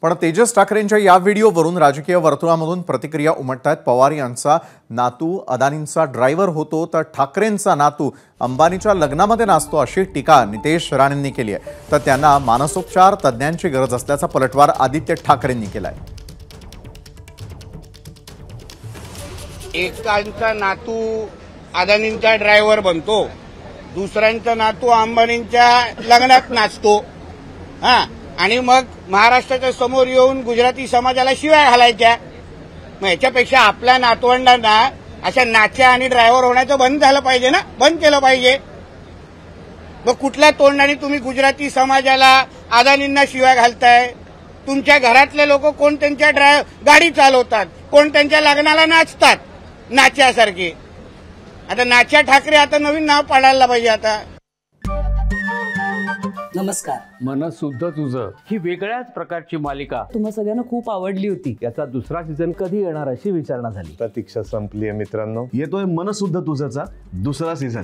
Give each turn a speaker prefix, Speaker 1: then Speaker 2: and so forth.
Speaker 1: पण तेजस ठाकरेंच्या या व्हिडिओवरून राजकीय वर्तुळामधून प्रतिक्रिया उमटतात। पवार यांचा नातू अदानींचा ड्रायव्हर होतो तर ठाकरेंचा नातू अंबानीच्या लग्नामध्ये नाचतो अशी टीका नितेश राणेंनी केली आहे। तर त्यांना मानसोपचार तज्ञांची गरज असल्याचा पलटवार आदित्य ठाकरेंनी केलाय।
Speaker 2: एकांचा नातू अदानींचा ड्रायव्हर बनतो, दुसऱ्यांचा नातू अंबानींच्या लग्नात नाचतो आणि मग महाराष्ट्राच्या समोर येऊन गुजराती समाजाला शिव्या घालायच्या। मग याच्यापेक्षा आपल्या नातवंडांना अशा नाच्या आणि ड्रायव्हर होण्याचं बंद झालं पाहिजे ना, बंद केलं पाहिजे। मग कुठल्या तोंडाने तुम्ही गुजराती समाजाला अदानींना शिव्या घालताय? तुमच्या घरातले लोक कोण त्यांच्या गाडी चालवतात, कोण त्यांच्या लग्नाला नाचतात नाच्यासारखे। आता नाच्या ठाकरे आता नवीन नाव पाडायला पाहिजे आता।
Speaker 3: नमस्कार,
Speaker 4: मन सुद्धा तुझं ही वेगळ्याच प्रकारची मालिका
Speaker 3: तुम्हा सगळ्यांना खूप आवडली होती।
Speaker 4: याचा दुसरा सीझन कधी येणार अशी विचारणा झाली।
Speaker 5: प्रतीक्षा संपली आहे मित्रांनो, येतोय मन सुद्धा तुझाचा दुसरा सीझन।